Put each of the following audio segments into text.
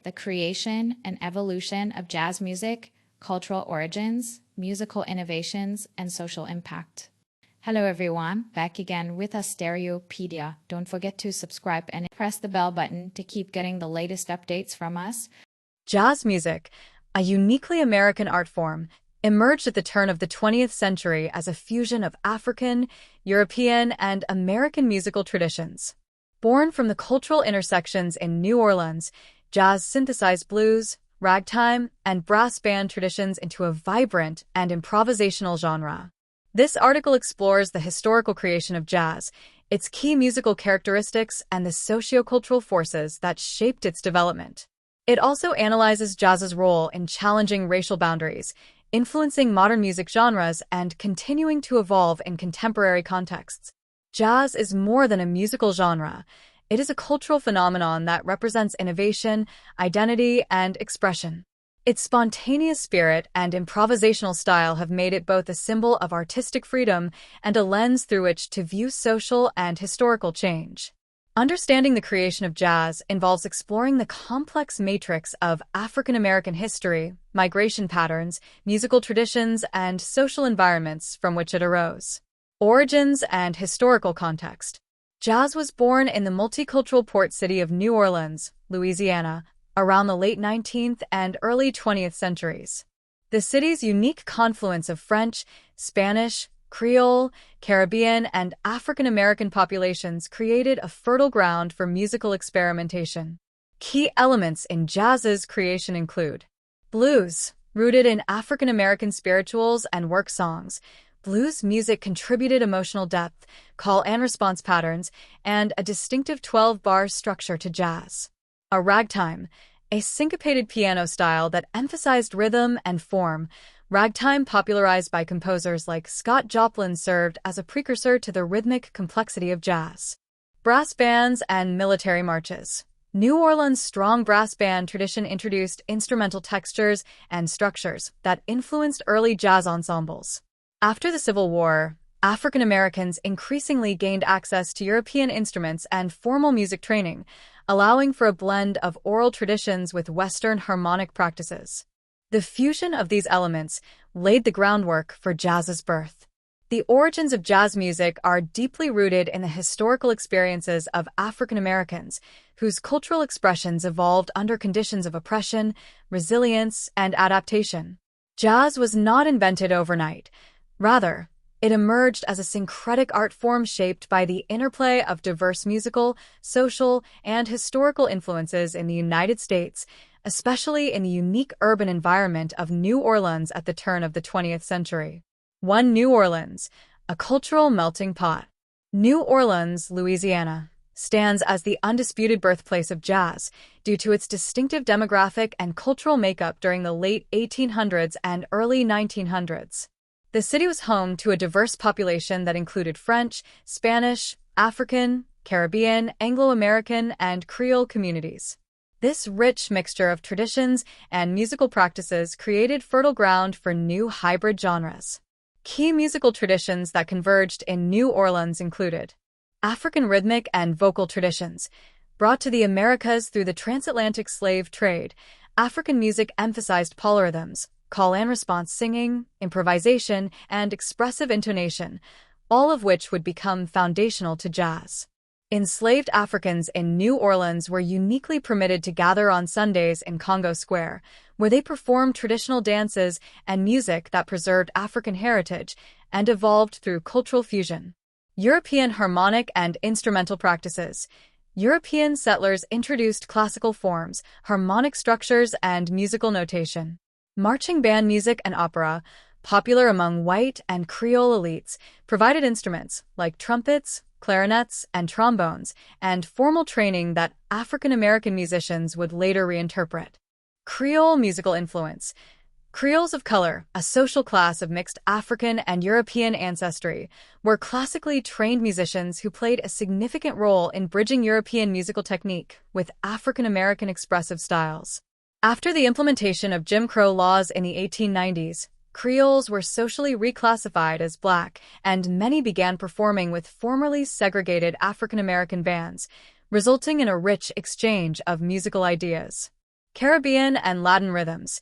the creation and evolution of jazz music, cultural origins, musical innovations, and social impact. Hello everyone, back again with a Stereopedia. Don't forget to subscribe and press the bell button to keep getting the latest updates from us. Jazz music, a uniquely American art form, emerged at the turn of the 20th century as a fusion of African, European, and American musical traditions. Born from the cultural intersections in New Orleans, jazz synthesized blues, ragtime, and brass band traditions into a vibrant and improvisational genre. This article explores the historical creation of jazz, its key musical characteristics, and the socio-cultural forces that shaped its development. It also analyzes jazz's role in challenging racial boundaries, influencing modern music genres, and continuing to evolve in contemporary contexts. Jazz is more than a musical genre. It is a cultural phenomenon that represents innovation, identity, and expression. Its spontaneous spirit and improvisational style have made it both a symbol of artistic freedom and a lens through which to view social and historical change. Understanding the creation of jazz involves exploring the complex matrix of African American history, migration patterns, musical traditions, and social environments from which it arose. Origins and historical context. Jazz was born in the multicultural port city of New Orleans, Louisiana, around the late 19th and early 20th centuries. The city's unique confluence of French, Spanish, Creole, Caribbean, and African American populations created a fertile ground for musical experimentation. Key elements in jazz's creation include blues, rooted in African American spirituals and work songs. Blues music contributed emotional depth, call and response patterns, and a distinctive 12-bar structure to jazz. A ragtime, a syncopated piano style that emphasized rhythm and form. Ragtime, popularized by composers like Scott Joplin, served as a precursor to the rhythmic complexity of jazz. Brass bands and military marches. New Orleans' strong brass band tradition introduced instrumental textures and structures that influenced early jazz ensembles. After the Civil War, African Americans increasingly gained access to European instruments and formal music training, allowing for a blend of oral traditions with Western harmonic practices. The fusion of these elements laid the groundwork for jazz's birth. The origins of jazz music are deeply rooted in the historical experiences of African Americans, whose cultural expressions evolved under conditions of oppression, resilience, and adaptation. Jazz was not invented overnight. Rather, it emerged as a syncretic art form shaped by the interplay of diverse musical, social, and historical influences in the United States, especially in the unique urban environment of New Orleans at the turn of the 20th century. 1. New Orleans, a cultural melting pot. New Orleans, Louisiana, stands as the undisputed birthplace of jazz due to its distinctive demographic and cultural makeup during the late 1800s and early 1900s. The city was home to a diverse population that included French, Spanish, African, Caribbean, Anglo-American, and Creole communities. This rich mixture of traditions and musical practices created fertile ground for new hybrid genres. Key musical traditions that converged in New Orleans included African rhythmic and vocal traditions. Brought to the Americas through the transatlantic slave trade, African music emphasized polyrhythms, call and response singing, improvisation, and expressive intonation, all of which would become foundational to jazz. Enslaved Africans in New Orleans were uniquely permitted to gather on Sundays in Congo Square, where they performed traditional dances and music that preserved African heritage and evolved through cultural fusion. European harmonic and instrumental practices. European settlers introduced classical forms, harmonic structures, and musical notation. Marching band music and opera, popular among white and Creole elites, provided instruments like trumpets, clarinets, and trombones, and formal training that African American musicians would later reinterpret. Creole musical influence. Creoles of color, a social class of mixed African and European ancestry, were classically trained musicians who played a significant role in bridging European musical technique with African American expressive styles. After the implementation of Jim Crow laws in the 1890s, Creoles were socially reclassified as Black, and many began performing with formerly segregated African American bands, resulting in a rich exchange of musical ideas. Caribbean and Latin rhythms.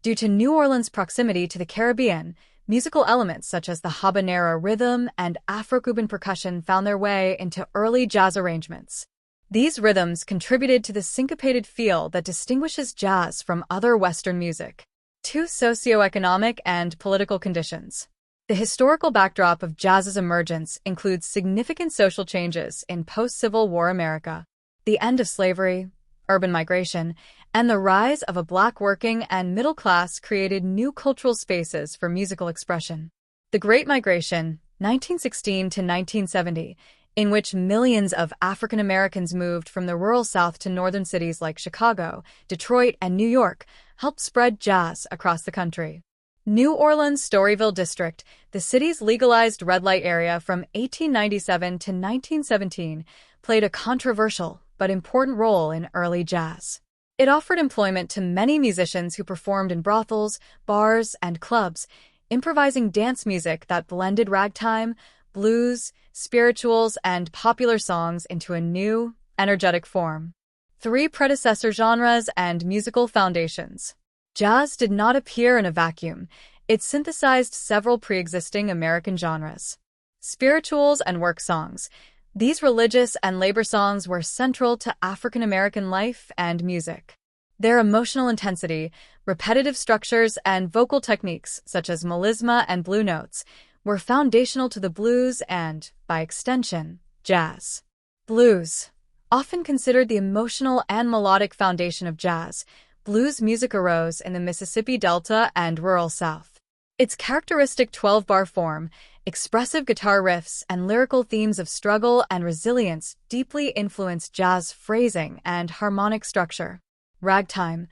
Due to New Orleans' proximity to the Caribbean, musical elements such as the habanera rhythm and Afro-Cuban percussion found their way into early jazz arrangements. These rhythms contributed to the syncopated feel that distinguishes jazz from other Western music. 2. Socioeconomic and political conditions. The historical backdrop of jazz's emergence includes significant social changes in post-Civil War America. The end of slavery, urban migration, and the rise of a Black working and middle class created new cultural spaces for musical expression. The Great Migration, 1916 to 1970, in which millions of African Americans moved from the rural South to northern cities like Chicago, Detroit, and New York, helped spread jazz across the country. New Orleans' Storyville District, the city's legalized red light area from 1897 to 1917, played a controversial but important role in early jazz. It offered employment to many musicians who performed in brothels, bars, and clubs, improvising dance music that blended ragtime, blues, spirituals, and popular songs into a new, energetic form. 3. Predecessor genres and musical foundations. Jazz did not appear in a vacuum. It synthesized several pre-existing American genres. Spirituals and work songs. These religious and labor songs were central to African American life and music. Their emotional intensity, repetitive structures, and vocal techniques, such as melisma and blue notes, were foundational to the blues and, by extension, jazz. Blues. Often considered the emotional and melodic foundation of jazz, blues music arose in the Mississippi Delta and rural South. Its characteristic 12-bar form, expressive guitar riffs, and lyrical themes of struggle and resilience deeply influenced jazz phrasing and harmonic structure. Ragtime.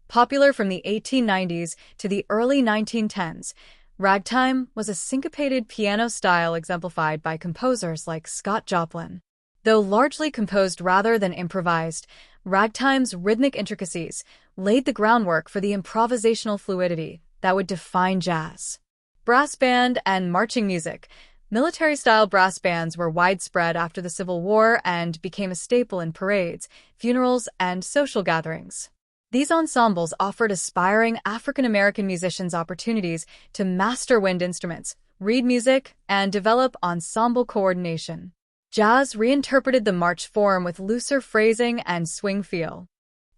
Popular from the 1890s to the early 1910s, ragtime was a syncopated piano style exemplified by composers like Scott Joplin. Though largely composed rather than improvised, ragtime's rhythmic intricacies laid the groundwork for the improvisational fluidity that would define jazz. Brass band and marching music. Military-style brass bands were widespread after the Civil War and became a staple in parades, funerals, and social gatherings. These ensembles offered aspiring African-American musicians opportunities to master wind instruments, read music, and develop ensemble coordination. Jazz reinterpreted the march form with looser phrasing and swing feel.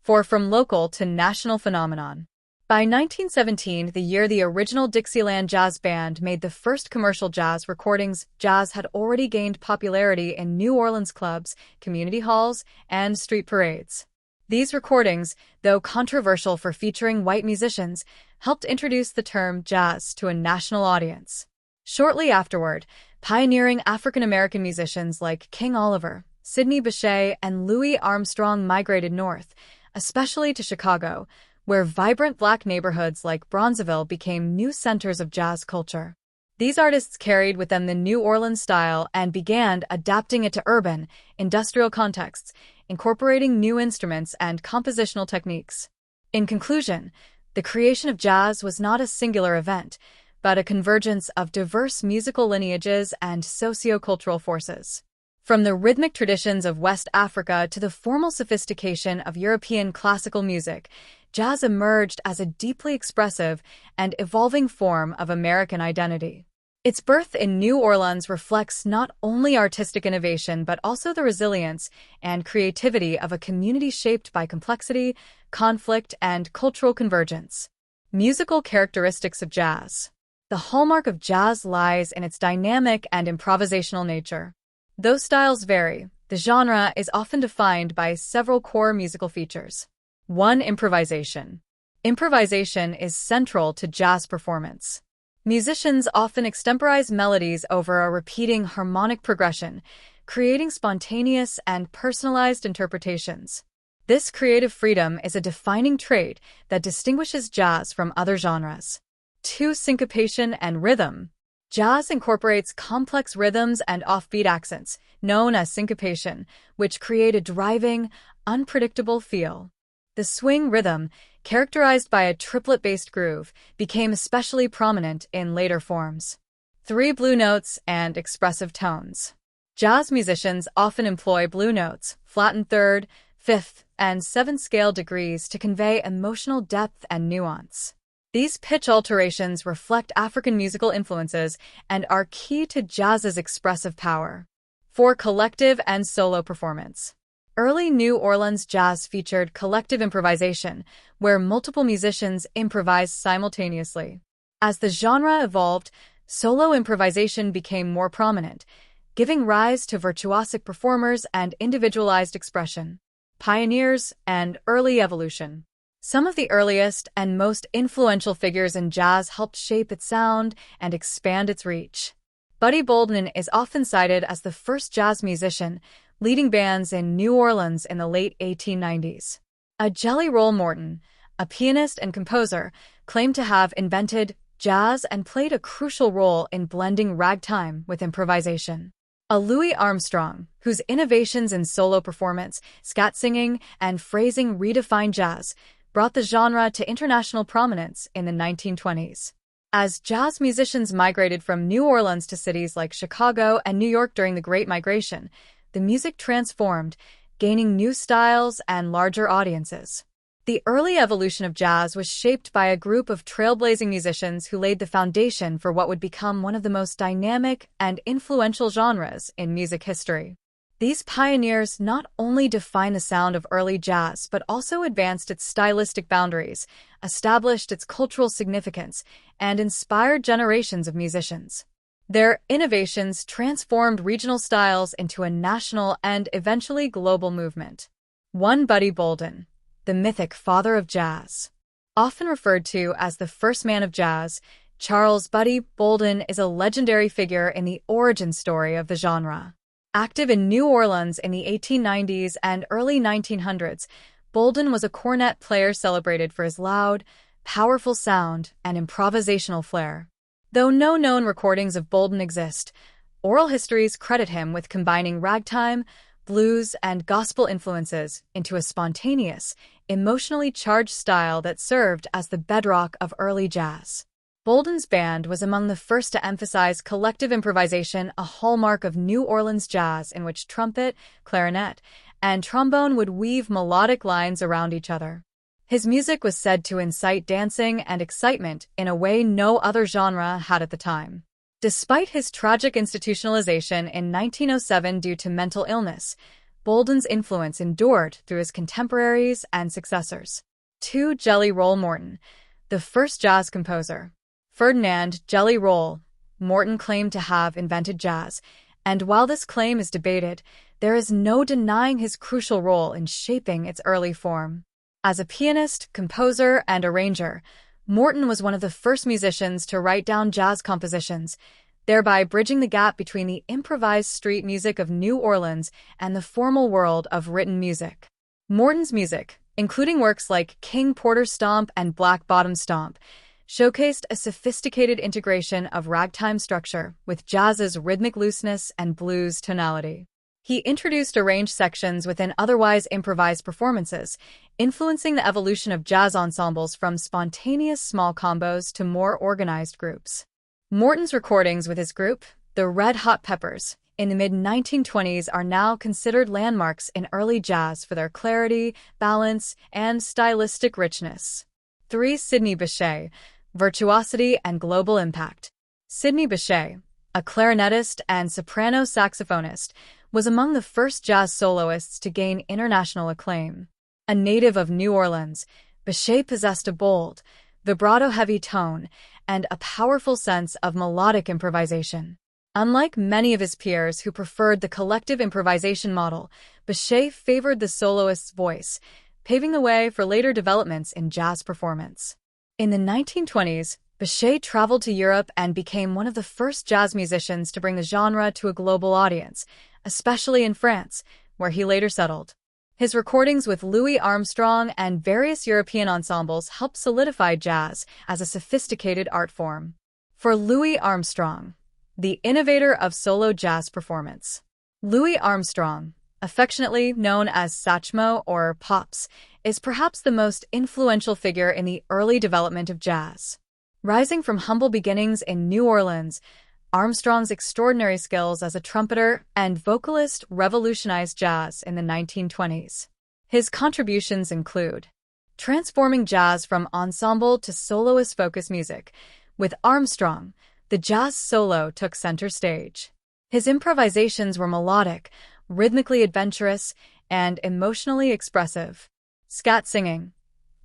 4. From local to national phenomenon. By 1917, the year the original Dixieland Jazz Band made the first commercial jazz recordings, jazz had already gained popularity in New Orleans clubs, community halls, and street parades. These recordings, though controversial for featuring white musicians, helped introduce the term jazz to a national audience. Shortly afterward, pioneering African-American musicians like King Oliver, Sidney Bechet, and Louis Armstrong migrated north, especially to Chicago, where vibrant Black neighborhoods like Bronzeville became new centers of jazz culture. These artists carried with them the New Orleans style and began adapting it to urban, industrial contexts, incorporating new instruments and compositional techniques. In conclusion, the creation of jazz was not a singular event, but a convergence of diverse musical lineages and socio-cultural forces. From the rhythmic traditions of West Africa to the formal sophistication of European classical music, jazz emerged as a deeply expressive and evolving form of American identity. Its birth in New Orleans reflects not only artistic innovation but also the resilience and creativity of a community shaped by complexity, conflict, and cultural convergence. Musical characteristics of jazz. The hallmark of jazz lies in its dynamic and improvisational nature. Though styles vary, the genre is often defined by several core musical features. 1. Improvisation. Improvisation is central to jazz performance. Musicians often extemporize melodies over a repeating harmonic progression, creating spontaneous and personalized interpretations. This creative freedom is a defining trait that distinguishes jazz from other genres. 2. Syncopation and rhythm. Jazz incorporates complex rhythms and offbeat accents, known as syncopation, which create a driving, unpredictable feel. The swing rhythm, characterized by a triplet-based groove, became especially prominent in later forms. 3. Blue notes and expressive tones. Jazz musicians often employ blue notes, flattened third, fifth, and 7 scale degrees to convey emotional depth and nuance. These pitch alterations reflect African musical influences and are key to jazz's expressive power. For collective and solo performance. Early New Orleans jazz featured collective improvisation, where multiple musicians improvised simultaneously. As the genre evolved, solo improvisation became more prominent, giving rise to virtuosic performers and individualized expression. Pioneers and early evolution. Some of the earliest and most influential figures in jazz helped shape its sound and expand its reach. Buddy Bolden is often cited as the first jazz musician, leading bands in New Orleans in the late 1890s. Jelly Roll Morton, a pianist and composer, claimed to have invented jazz and played a crucial role in blending ragtime with improvisation. Louis Armstrong, whose innovations in solo performance, scat singing, and phrasing redefined jazz, brought the genre to international prominence in the 1920s. As jazz musicians migrated from New Orleans to cities like Chicago and New York during the Great Migration, the music transformed, gaining new styles and larger audiences. The early evolution of jazz was shaped by a group of trailblazing musicians who laid the foundation for what would become one of the most dynamic and influential genres in music history. These pioneers not only defined the sound of early jazz but also advanced its stylistic boundaries, established its cultural significance, and inspired generations of musicians. Their innovations transformed regional styles into a national and eventually global movement. 1. Buddy Bolden, the mythic father of jazz. Often referred to as the first man of jazz, Charles Buddy Bolden is a legendary figure in the origin story of the genre. Active in New Orleans in the 1890s and early 1900s, Bolden was a cornet player celebrated for his loud, powerful sound and improvisational flair. Though no known recordings of Bolden exist, oral histories credit him with combining ragtime, blues, and gospel influences into a spontaneous, emotionally charged style that served as the bedrock of early jazz. Bolden's band was among the first to emphasize collective improvisation, a hallmark of New Orleans jazz in which trumpet, clarinet, and trombone would weave melodic lines around each other. His music was said to incite dancing and excitement in a way no other genre had at the time. Despite his tragic institutionalization in 1907 due to mental illness, Bolden's influence endured through his contemporaries and successors. 2. Jelly Roll Morton, the first jazz composer. Ferdinand Jelly Roll Morton claimed to have invented jazz, and while this claim is debated, there is no denying his crucial role in shaping its early form. As a pianist, composer, and arranger, Morton was one of the first musicians to write down jazz compositions, thereby bridging the gap between the improvised street music of New Orleans and the formal world of written music. Morton's music, including works like King Porter's Stomp and Black Bottom Stomp, showcased a sophisticated integration of ragtime structure with jazz's rhythmic looseness and blues tonality. He introduced arranged sections within otherwise improvised performances, influencing the evolution of jazz ensembles from spontaneous small combos to more organized groups. Morton's recordings with his group, the Red Hot Peppers, in the mid-1920s are now considered landmarks in early jazz for their clarity, balance, and stylistic richness. 3. Sidney Bechet, virtuosity and global impact. Sidney Bechet, a clarinetist and soprano saxophonist, was among the first jazz soloists to gain international acclaim. A native of New Orleans, Bechet possessed a bold, vibrato-heavy tone and a powerful sense of melodic improvisation. Unlike many of his peers who preferred the collective improvisation model, Bechet favored the soloist's voice, paving the way for later developments in jazz performance. In the 1920s, Bechet traveled to Europe and became one of the first jazz musicians to bring the genre to a global audience, especially in France, where he later settled. His recordings with Louis Armstrong and various European ensembles helped solidify jazz as a sophisticated art form. For Louis Armstrong, the innovator of solo jazz performance. Louis Armstrong, affectionately known as Satchmo or Pops, is perhaps the most influential figure in the early development of jazz. Rising from humble beginnings in New Orleans, Armstrong's extraordinary skills as a trumpeter and vocalist revolutionized jazz in the 1920s. His contributions include transforming jazz from ensemble to soloist-focused music. With Armstrong, the jazz solo took center stage. His improvisations were melodic, rhythmically adventurous, and emotionally expressive. Scat singing.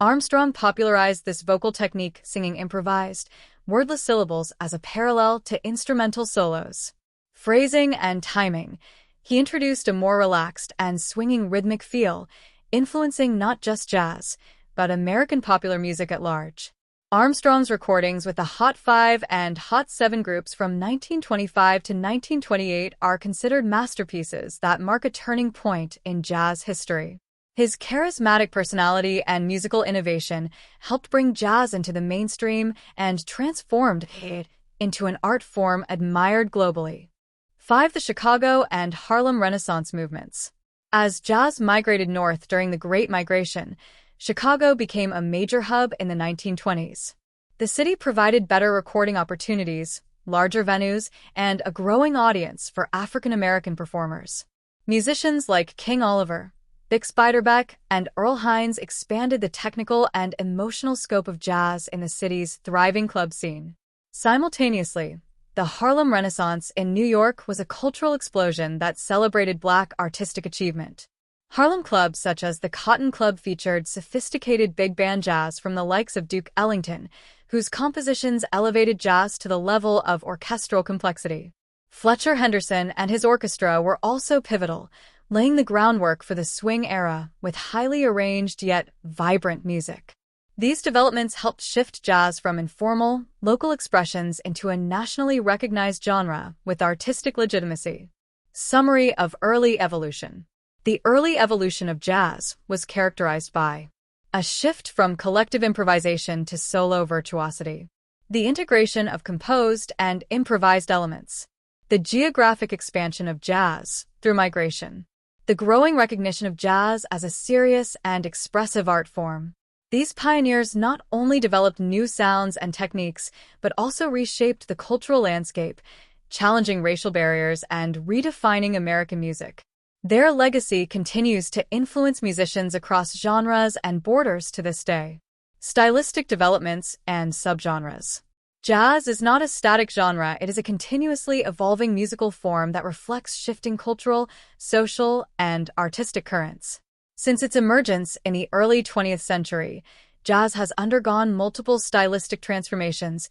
Armstrong popularized this vocal technique, singing improvised, wordless syllables as a parallel to instrumental solos. Phrasing and timing. He introduced a more relaxed and swinging rhythmic feel, influencing not just jazz, but American popular music at large. Armstrong's recordings with the Hot 5 and Hot 7 groups from 1925 to 1928 are considered masterpieces that mark a turning point in jazz history. His charismatic personality and musical innovation helped bring jazz into the mainstream and transformed it into an art form admired globally. 5. The Chicago and Harlem Renaissance movements. As jazz migrated north during the Great Migration, Chicago became a major hub in the 1920s. The city provided better recording opportunities, larger venues, and a growing audience for African American performers. Musicians like King Oliver, Bix Beiderbecke, and Earl Hines expanded the technical and emotional scope of jazz in the city's thriving club scene. Simultaneously, the Harlem Renaissance in New York was a cultural explosion that celebrated Black artistic achievement. Harlem clubs such as the Cotton Club featured sophisticated big band jazz from the likes of Duke Ellington, whose compositions elevated jazz to the level of orchestral complexity. Fletcher Henderson and his orchestra were also pivotal, laying the groundwork for the swing era with highly arranged yet vibrant music. These developments helped shift jazz from informal, local expressions into a nationally recognized genre with artistic legitimacy. Summary of early evolution. The early evolution of jazz was characterized by a shift from collective improvisation to solo virtuosity, the integration of composed and improvised elements, the geographic expansion of jazz through migration, the growing recognition of jazz as a serious and expressive art form. These pioneers not only developed new sounds and techniques, but also reshaped the cultural landscape, challenging racial barriers and redefining American music. Their legacy continues to influence musicians across genres and borders to this day. Stylistic developments and subgenres. Jazz is not a static genre, it is a continuously evolving musical form that reflects shifting cultural, social, and artistic currents. Since its emergence in the early 20th century, jazz has undergone multiple stylistic transformations,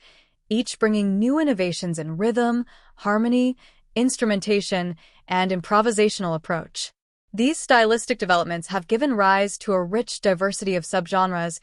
each bringing new innovations in rhythm, harmony, instrumentation, and improvisational approach. These stylistic developments have given rise to a rich diversity of subgenres,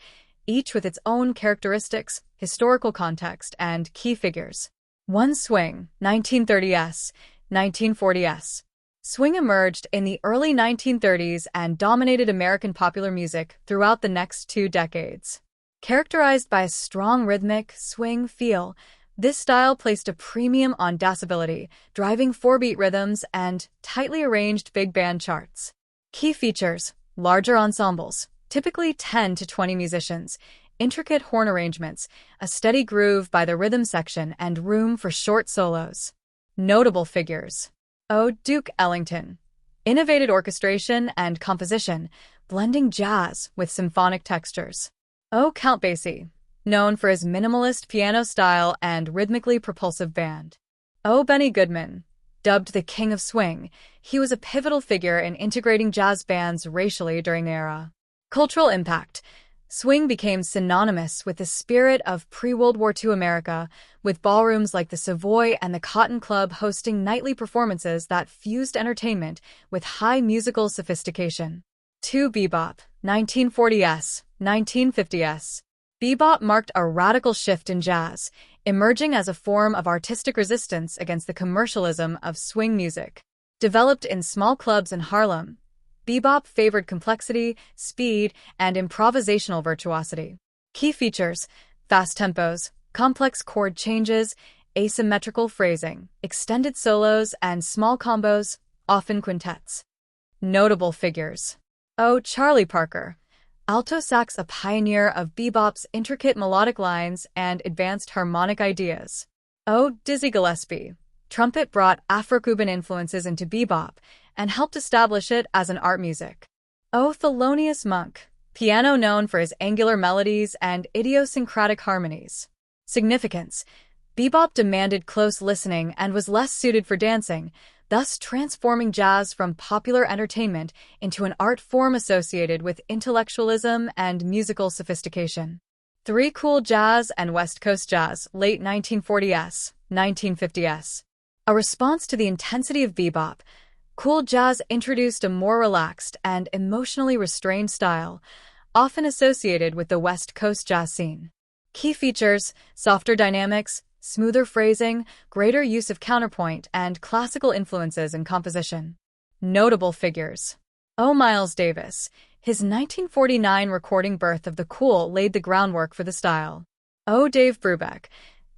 each with its own characteristics, historical context, and key figures. 1. Swing, 1930s, 1940s. Swing emerged in the early 1930s and dominated American popular music throughout the next 2 decades. Characterized by a strong rhythmic, swing feel, this style placed a premium on danceability, driving 4-beat rhythms and tightly arranged big band charts. Key features: larger ensembles, typically 10 to 20 musicians, intricate horn arrangements, a steady groove by the rhythm section, and room for short solos. Notable figures: Duke Ellington. Innovated orchestration and composition, blending jazz with symphonic textures. Count Basie. Known for his minimalist piano style and rhythmically propulsive band. Benny Goodman. Dubbed the King of Swing, he was a pivotal figure in integrating jazz bands racially during the era. Cultural impact. Swing became synonymous with the spirit of pre-World War II America, with ballrooms like the Savoy and the Cotton Club hosting nightly performances that fused entertainment with high musical sophistication. 2. Bebop, 1940s, 1950s. Bebop marked a radical shift in jazz, emerging as a form of artistic resistance against the commercialism of swing music. Developed in small clubs in Harlem, bebop favored complexity, speed, and improvisational virtuosity. Key features: fast tempos, complex chord changes, asymmetrical phrasing, extended solos, and small combos, often quintets. Notable figures: Charlie Parker. Alto sax, a pioneer of bebop's intricate melodic lines and advanced harmonic ideas. Dizzy Gillespie. Trumpet brought Afro-Cuban influences into bebop and helped establish it as an art music. O. Thelonious Monk, piano known for his angular melodies and idiosyncratic harmonies. Significance: bebop demanded close listening and was less suited for dancing, thus transforming jazz from popular entertainment into an art form associated with intellectualism and musical sophistication. 3. Cool jazz and West Coast jazz, late 1940s, 1950s. A response to the intensity of bebop, cool jazz introduced a more relaxed and emotionally restrained style, often associated with the West Coast jazz scene. Key features: softer dynamics, smoother phrasing, greater use of counterpoint, and classical influences in composition. Notable figures: O. Miles Davis. His 1949 recording Birth of the Cool laid the groundwork for the style. O. Dave Brubeck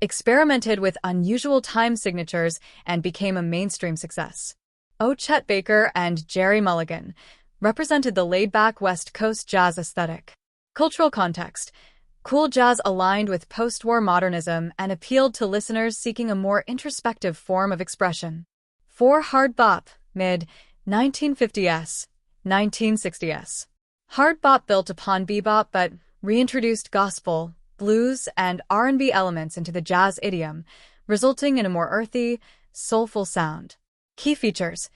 experimented with unusual time signatures and became a mainstream success. O. Chet Baker and Jerry Mulligan represented the laid-back West Coast jazz aesthetic. Cultural context: cool jazz aligned with post-war modernism and appealed to listeners seeking a more introspective form of expression. 4. Hard bop, mid-1950s, 1960s. Hard bop built upon bebop but reintroduced gospel, blues, and R&B elements into the jazz idiom, resulting in a more earthy, soulful sound. Key features: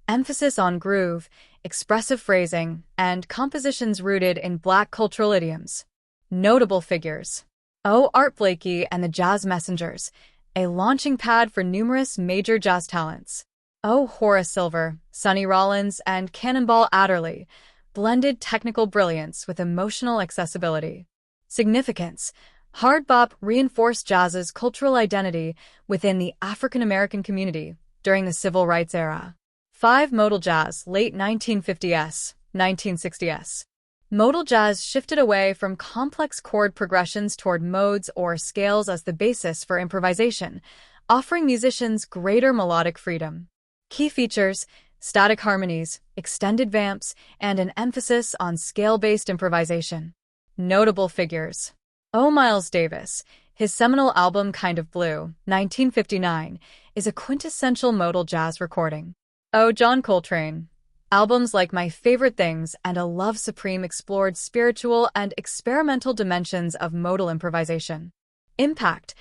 emphasis on groove, expressive phrasing, and compositions rooted in Black cultural idioms. Notable figures: O. Art Blakey and the Jazz Messengers, a launching pad for numerous major jazz talents. O. Horace Silver, Sonny Rollins, and Cannonball Adderley blended technical brilliance with emotional accessibility. Significance: hard bop reinforced jazz's cultural identity within the African American community during the Civil Rights era. 5. Modal jazz, late 1950s, 1960s. Modal jazz shifted away from complex chord progressions toward modes or scales as the basis for improvisation, offering musicians greater melodic freedom. Key features: static harmonies, extended vamps, and an emphasis on scale-based improvisation. Notable figures: O. Miles Davis. His seminal album Kind of Blue, 1959, is a quintessential modal jazz recording. O. John Coltrane. Albums like My Favorite Things and A Love Supreme explored spiritual and experimental dimensions of modal improvisation. Impact: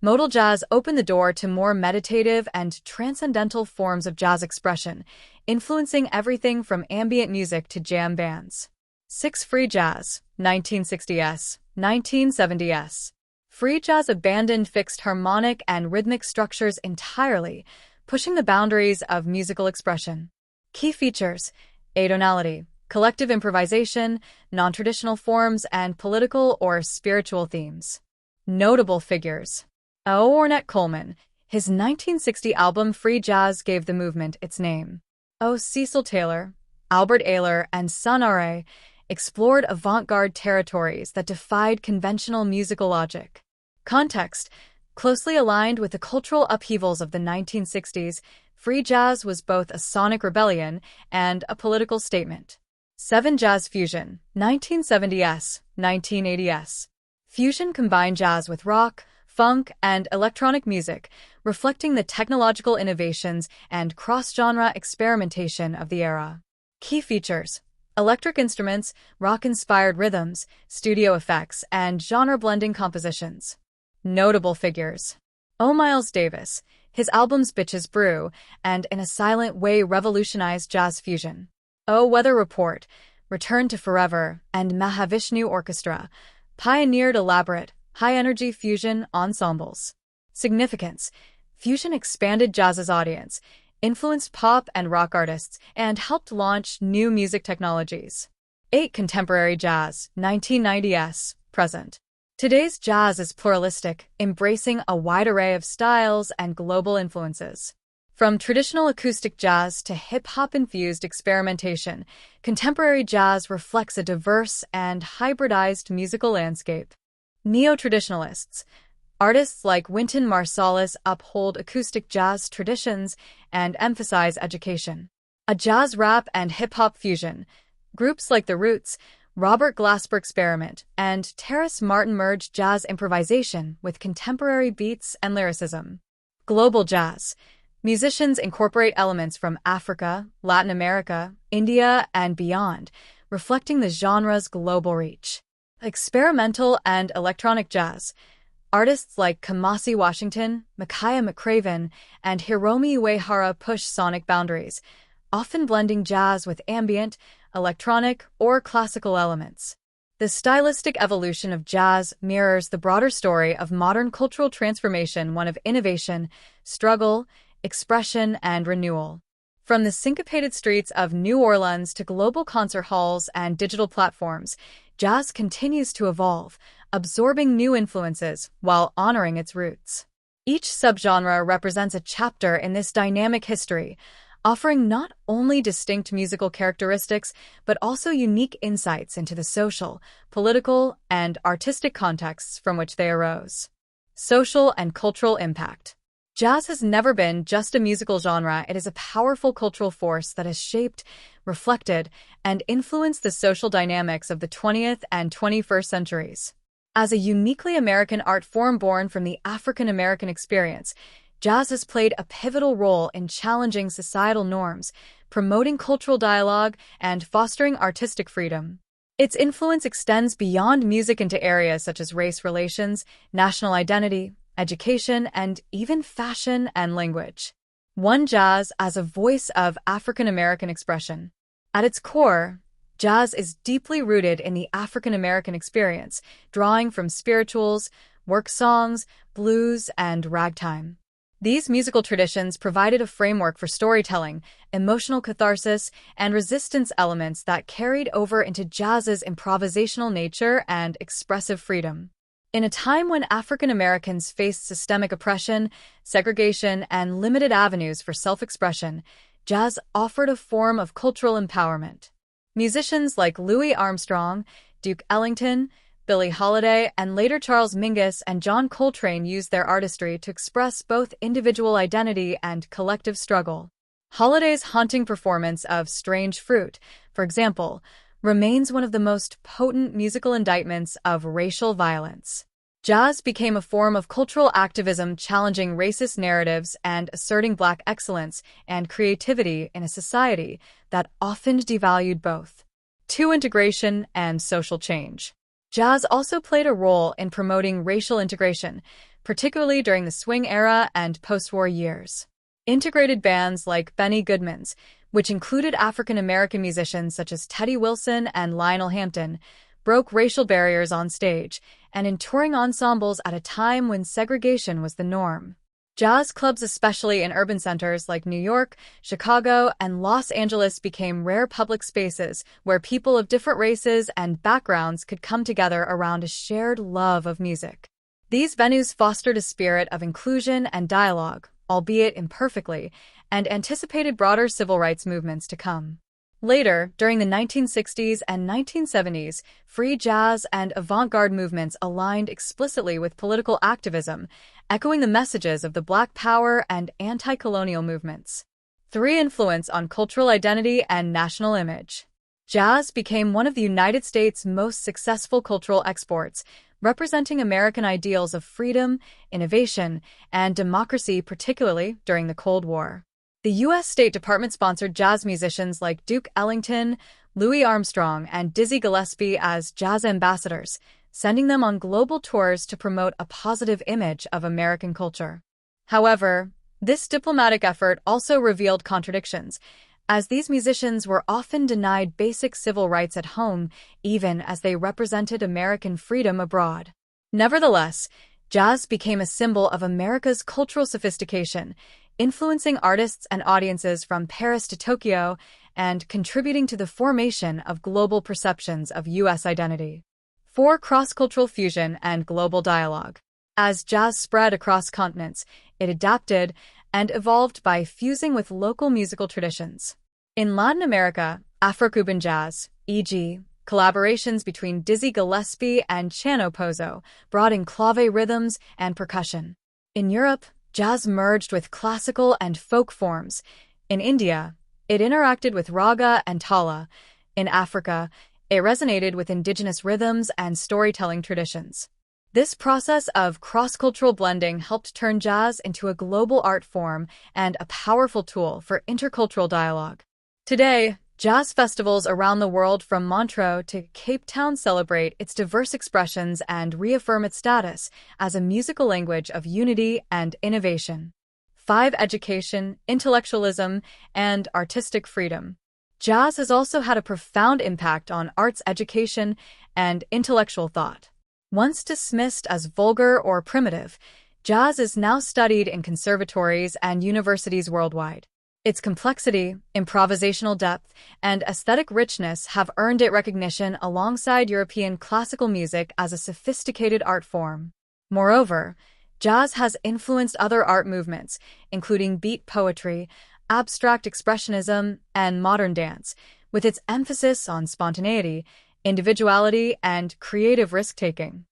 modal jazz opened the door to more meditative and transcendental forms of jazz expression, influencing everything from ambient music to jam bands. 6. Free jazz, 1960s, 1970s. Free jazz abandoned fixed harmonic and rhythmic structures entirely, pushing the boundaries of musical expression. Key features: atonality, collective improvisation, non-traditional forms, and political or spiritual themes. Notable figures: O. Ornette Coleman. His 1960 album Free Jazz gave the movement its name. O. Cecil Taylor, Albert Ayler, and Sun Ra explored avant-garde territories that defied conventional musical logic. Context: closely aligned with the cultural upheavals of the 1960s, free jazz was both a sonic rebellion and a political statement. 7. Jazz fusion, 1970s, 1980s. Fusion combined jazz with rock, funk, and electronic music, reflecting the technological innovations and cross-genre experimentation of the era. Key features: electric instruments, rock-inspired rhythms, studio effects, and genre-blending compositions. Notable figures: O. Miles Davis. His albums Bitches Brew and In a Silent Way revolutionized jazz fusion. O. Weather Report, Return to Forever, and Mahavishnu Orchestra pioneered elaborate, high-energy fusion ensembles. Significance: fusion expanded jazz's audience, influenced pop and rock artists, and helped launch new music technologies. 8. Contemporary jazz, 1990s, present. Today's jazz is pluralistic, embracing a wide array of styles and global influences. From traditional acoustic jazz to hip-hop-infused experimentation, contemporary jazz reflects a diverse and hybridized musical landscape. Neo-traditionalists. Artists like Wynton Marsalis uphold acoustic jazz traditions and emphasize education. A jazz rap and hip-hop fusion. Groups like The Roots, Robert Glasper Experiment, and Terrace Martin merge jazz improvisation with contemporary beats and lyricism. Global jazz. Musicians incorporate elements from Africa, Latin America, India, and beyond, reflecting the genre's global reach. Experimental and electronic jazz. Artists like Kamasi Washington, Micaiah McCraven, and Hiromi Uehara push sonic boundaries, often blending jazz with ambient, electronic, or classical elements. The stylistic evolution of jazz mirrors the broader story of modern cultural transformation, one of innovation, struggle, expression, and renewal. From the syncopated streets of New Orleans to global concert halls and digital platforms, jazz continues to evolve, absorbing new influences while honoring its roots. Each subgenre represents a chapter in this dynamic history, offering not only distinct musical characteristics, but also unique insights into the social, political, and artistic contexts from which they arose. Social and cultural impact. Jazz has never been just a musical genre. It is a powerful cultural force that has shaped, reflected, and influenced the social dynamics of the 20th and 21st centuries. As a uniquely American art form born from the African American experience, jazz has played a pivotal role in challenging societal norms, promoting cultural dialogue, and fostering artistic freedom. Its influence extends beyond music into areas such as race relations, national identity, education, and even fashion and language. One, jazz as a voice of African American expression. At its core, jazz is deeply rooted in the African American experience, drawing from spirituals, work songs, blues, and ragtime. These musical traditions provided a framework for storytelling, emotional catharsis, and resistance elements that carried over into jazz's improvisational nature and expressive freedom. In a time when African Americans faced systemic oppression, segregation, and limited avenues for self-expression, jazz offered a form of cultural empowerment. Musicians like Louis Armstrong, Duke Ellington, Billie Holiday, and later Charles Mingus and John Coltrane used their artistry to express both individual identity and collective struggle. Holiday's haunting performance of Strange Fruit, for example, remains one of the most potent musical indictments of racial violence. Jazz became a form of cultural activism challenging racist narratives and asserting Black excellence and creativity in a society that often devalued both. 2. Integration and social change. Jazz also played a role in promoting racial integration, particularly during the swing era and post-war years. Integrated bands like Benny Goodman's, which included African American musicians such as Teddy Wilson and Lionel Hampton, broke racial barriers on stage and in touring ensembles at a time when segregation was the norm. Jazz clubs, especially in urban centers like New York, Chicago, and Los Angeles, became rare public spaces where people of different races and backgrounds could come together around a shared love of music. These venues fostered a spirit of inclusion and dialogue, albeit imperfectly, and anticipated broader civil rights movements to come. Later, during the 1960s and 1970s, free jazz and avant-garde movements aligned explicitly with political activism, echoing the messages of the Black Power and anti-colonial movements. 3. Influence on cultural identity and national image. Jazz became one of the United States' most successful cultural exports, representing American ideals of freedom, innovation, and democracy, particularly during the Cold War. The U.S. State Department sponsored jazz musicians like Duke Ellington, Louis Armstrong, and Dizzy Gillespie as jazz ambassadors, sending them on global tours to promote a positive image of American culture. However, this diplomatic effort also revealed contradictions, as these musicians were often denied basic civil rights at home, even as they represented American freedom abroad. Nevertheless, jazz became a symbol of America's cultural sophistication, influencing artists and audiences from Paris to Tokyo and contributing to the formation of global perceptions of U.S. identity. 4. Cross-cultural fusion and global dialogue. As jazz spread across continents, it adapted and evolved by fusing with local musical traditions. In Latin America, Afro-Cuban jazz, e.g., collaborations between Dizzy Gillespie and Chano Pozo, brought in clave rhythms and percussion. In Europe, jazz merged with classical and folk forms. In India, it interacted with raga and tala. In Africa, it resonated with indigenous rhythms and storytelling traditions. This process of cross-cultural blending helped turn jazz into a global art form and a powerful tool for intercultural dialogue. Today, Jazz festivals around the world from Montreux to Cape Town celebrate its diverse expressions and reaffirm its status as a musical language of unity and innovation. 5. Education, intellectualism, and artistic freedom. Jazz has also had a profound impact on arts education and intellectual thought. Once dismissed as vulgar or primitive, jazz is now studied in conservatories and universities worldwide. Its complexity, improvisational depth, and aesthetic richness have earned it recognition alongside European classical music as a sophisticated art form. Moreover, jazz has influenced other art movements, including beat poetry, abstract expressionism, and modern dance, with its emphasis on spontaneity, individuality, and creative risk-taking.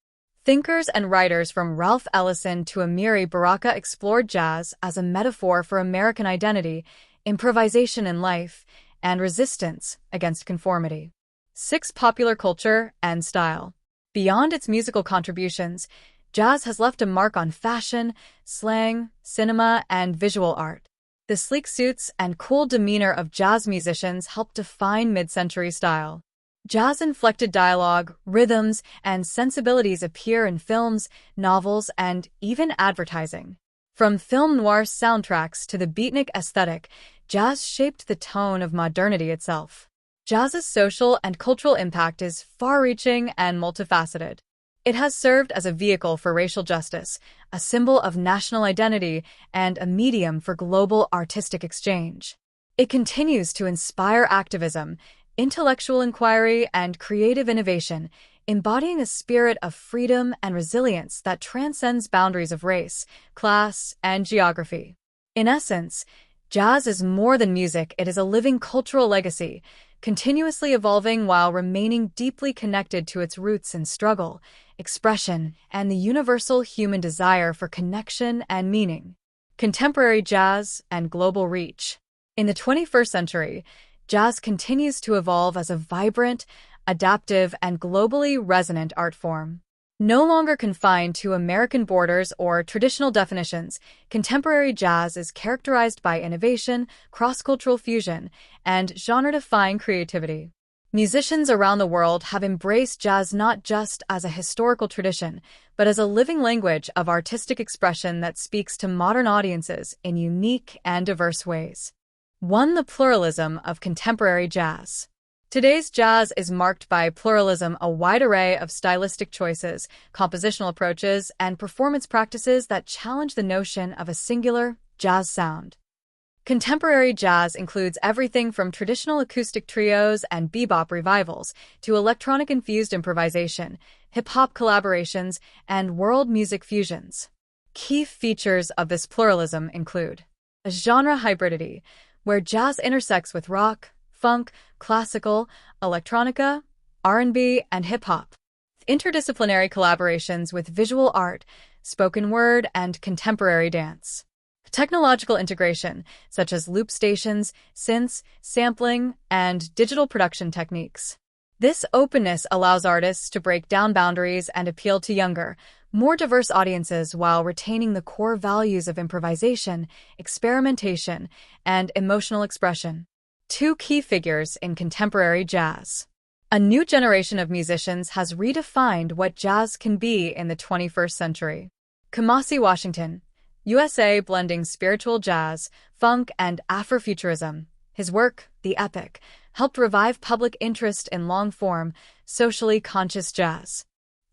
Thinkers and writers from Ralph Ellison to Amiri Baraka explored jazz as a metaphor for American identity, improvisation in life, and resistance against conformity. 6. Popular culture and style. Beyond its musical contributions, jazz has left a mark on fashion, slang, cinema, and visual art. The sleek suits and cool demeanor of jazz musicians help define mid-century style. Jazz-inflected dialogue, rhythms, and sensibilities appear in films, novels, and even advertising. From film noir soundtracks to the beatnik aesthetic, jazz shaped the tone of modernity itself. Jazz's social and cultural impact is far-reaching and multifaceted. It has served as a vehicle for racial justice, a symbol of national identity, and a medium for global artistic exchange. It continues to inspire activism, intellectual inquiry, and creative innovation, embodying a spirit of freedom and resilience that transcends boundaries of race, class, and geography. In essence, jazz is more than music, it is a living cultural legacy, continuously evolving while remaining deeply connected to its roots in struggle, expression, and the universal human desire for connection and meaning. Contemporary jazz and global reach. In the 21st century, jazz continues to evolve as a vibrant, adaptive, and globally resonant art form. No longer confined to American borders or traditional definitions, contemporary jazz is characterized by innovation, cross-cultural fusion, and genre-defying creativity. Musicians around the world have embraced jazz not just as a historical tradition, but as a living language of artistic expression that speaks to modern audiences in unique and diverse ways. 1. The pluralism of contemporary jazz. Today's jazz is marked by pluralism, a wide array of stylistic choices, compositional approaches, and performance practices that challenge the notion of a singular jazz sound. Contemporary jazz includes everything from traditional acoustic trios and bebop revivals to electronic-infused improvisation, hip-hop collaborations, and world music fusions. Key features of this pluralism include a genre hybridity, where jazz intersects with rock, funk, classical, electronica, R&B, and hip-hop. Interdisciplinary collaborations with visual art, spoken word, and contemporary dance. Technological integration, such as loop stations, synths, sampling, and digital production techniques. This openness allows artists to break down boundaries and appeal to younger, more diverse audiences while retaining the core values of improvisation, experimentation, and emotional expression. 2 key figures in contemporary jazz. A new generation of musicians has redefined what jazz can be in the 21st century. Kamasi Washington, USA, blending spiritual jazz, funk, and Afrofuturism. His work, The Epic, helped revive public interest in long-form, socially conscious jazz.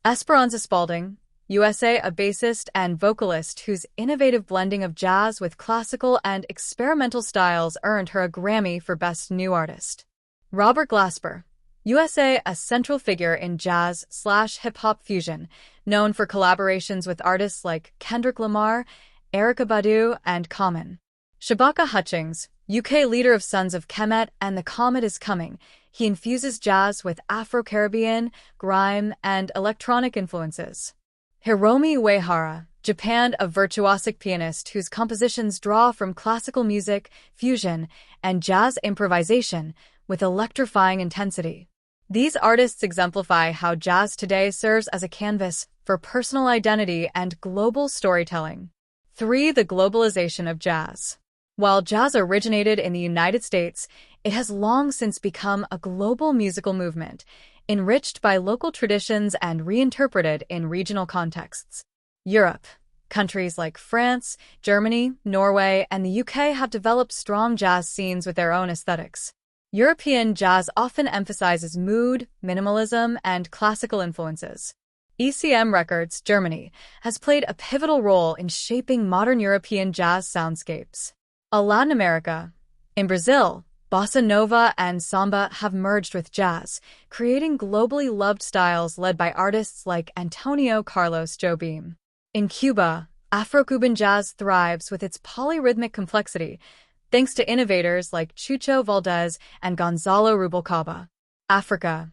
Esperanza Spalding, USA, a bassist and vocalist whose innovative blending of jazz with classical and experimental styles earned her a Grammy for Best New Artist. Robert Glasper, USA, a central figure in jazz/hip-hop fusion, known for collaborations with artists like Kendrick Lamar, Erykah Badu, and Common. Shabaka Hutchings, UK, leader of Sons of Kemet and The Comet Is Coming. He infuses jazz with Afro-Caribbean, grime, and electronic influences. Hiromi Uehara, Japan, a virtuosic pianist whose compositions draw from classical music, fusion, and jazz improvisation with electrifying intensity. These artists exemplify how jazz today serves as a canvas for personal identity and global storytelling. 3. The globalization of jazz. While jazz originated in the United States, it has long since become a global musical movement, enriched by local traditions and reinterpreted in regional contexts. Europe. Countries like France, Germany, Norway, and the UK have developed strong jazz scenes with their own aesthetics. European jazz often emphasizes mood, minimalism, and classical influences. ECM Records, Germany, has played a pivotal role in shaping modern European jazz soundscapes. Latin America. In Brazil, bossa nova and samba have merged with jazz, creating globally loved styles led by artists like Antonio Carlos Jobim. In Cuba, Afro-Cuban jazz thrives with its polyrhythmic complexity, thanks to innovators like Chucho Valdez and Gonzalo Rubalcaba. Africa.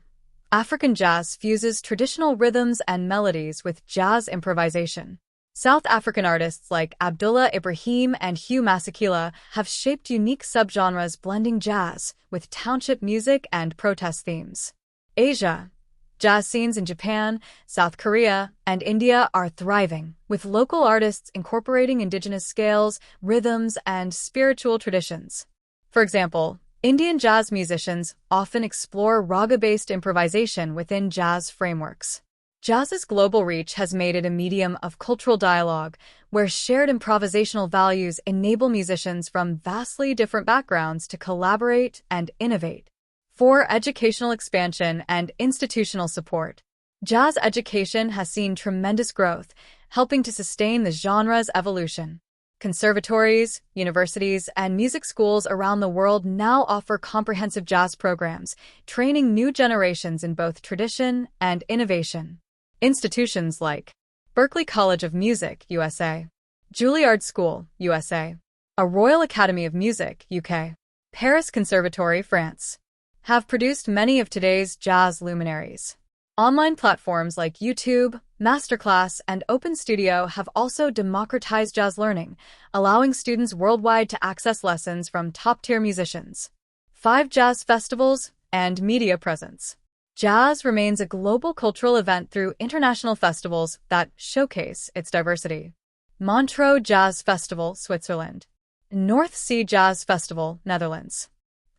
African jazz fuses traditional rhythms and melodies with jazz improvisation. South African artists like Abdullah Ibrahim and Hugh Masekela have shaped unique subgenres blending jazz with township music and protest themes. Asia. Jazz scenes in Japan, South Korea, and India are thriving, with local artists incorporating indigenous scales, rhythms, and spiritual traditions. For example, Indian jazz musicians often explore raga-based improvisation within jazz frameworks. Jazz's global reach has made it a medium of cultural dialogue, where shared improvisational values enable musicians from vastly different backgrounds to collaborate and innovate. For educational expansion and institutional support, jazz education has seen tremendous growth, helping to sustain the genre's evolution. Conservatories, universities, and music schools around the world now offer comprehensive jazz programs, training new generations in both tradition and innovation. Institutions like Berklee College of Music, USA, Juilliard School, USA, a Royal Academy of Music, UK, Paris Conservatory, France, have produced many of today's jazz luminaries. Online platforms like YouTube, Masterclass, and Open Studio have also democratized jazz learning, allowing students worldwide to access lessons from top-tier musicians. 5 jazz festivals and media presence. Jazz remains a global cultural event through international festivals that showcase its diversity. Montreux Jazz Festival, Switzerland. North Sea Jazz Festival, Netherlands.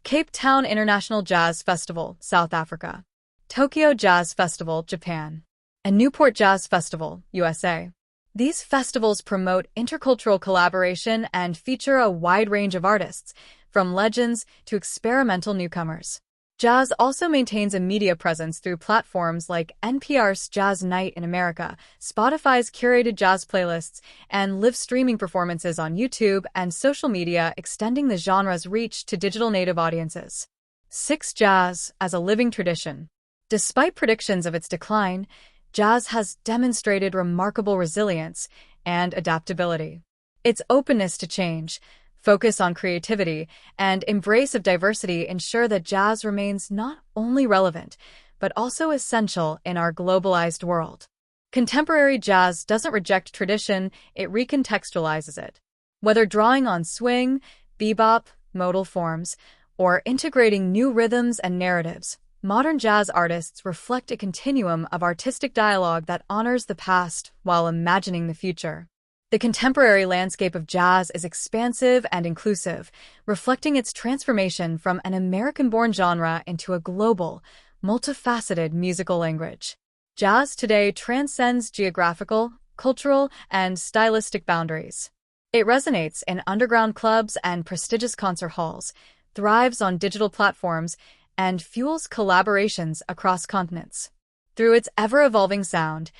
Cape Town International Jazz Festival, South Africa. Tokyo Jazz Festival, Japan. And Newport Jazz Festival, USA. These festivals promote intercultural collaboration and feature a wide range of artists, from legends to experimental newcomers. Jazz also maintains a media presence through platforms like NPR's Jazz Night in America, Spotify's curated jazz playlists, and live streaming performances on YouTube and social media, extending the genre's reach to digital native audiences. 6. Jazz as a living tradition. Despite predictions of its decline, jazz has demonstrated remarkable resilience and adaptability. Its openness to change, focus on creativity, and embrace of diversity ensure that jazz remains not only relevant, but also essential in our globalized world. Contemporary jazz doesn't reject tradition, it recontextualizes it. Whether drawing on swing, bebop, modal forms, or integrating new rhythms and narratives, modern jazz artists reflect a continuum of artistic dialogue that honors the past while imagining the future. The contemporary landscape of jazz is expansive and inclusive, reflecting its transformation from an American-born genre into a global, multifaceted musical language. Jazz today transcends geographical, cultural, and stylistic boundaries. It resonates in underground clubs and prestigious concert halls, thrives on digital platforms, and fuels collaborations across continents. Through its ever-evolving sound,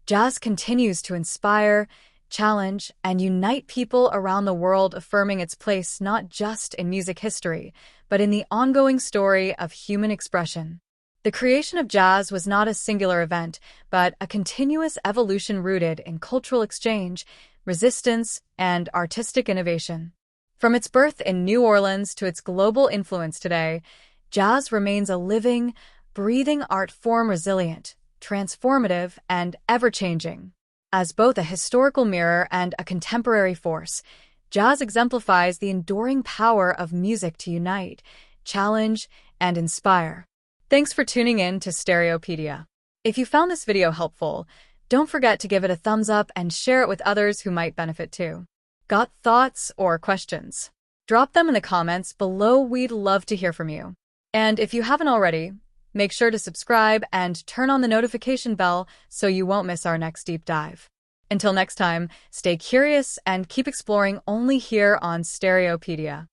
jazz continues to inspire, challenge, and unite people around the world, affirming its place not just in music history, but in the ongoing story of human expression. The creation of jazz was not a singular event, but a continuous evolution rooted in cultural exchange, resistance, and artistic innovation. From its birth in New Orleans to its global influence today, jazz remains a living, breathing art form, resilient, transformative, and ever-changing. As both a historical mirror and a contemporary force, jazz exemplifies the enduring power of music to unite, challenge, and inspire. Thanks for tuning in to Stereopedia. If you found this video helpful, don't forget to give it a thumbs up and share it with others who might benefit too. Got thoughts or questions? Drop them in the comments below. We'd love to hear from you. And if you haven't already, make sure to subscribe and turn on the notification bell so you won't miss our next deep dive. Until next time, stay curious and keep exploring only here on Stereopedia.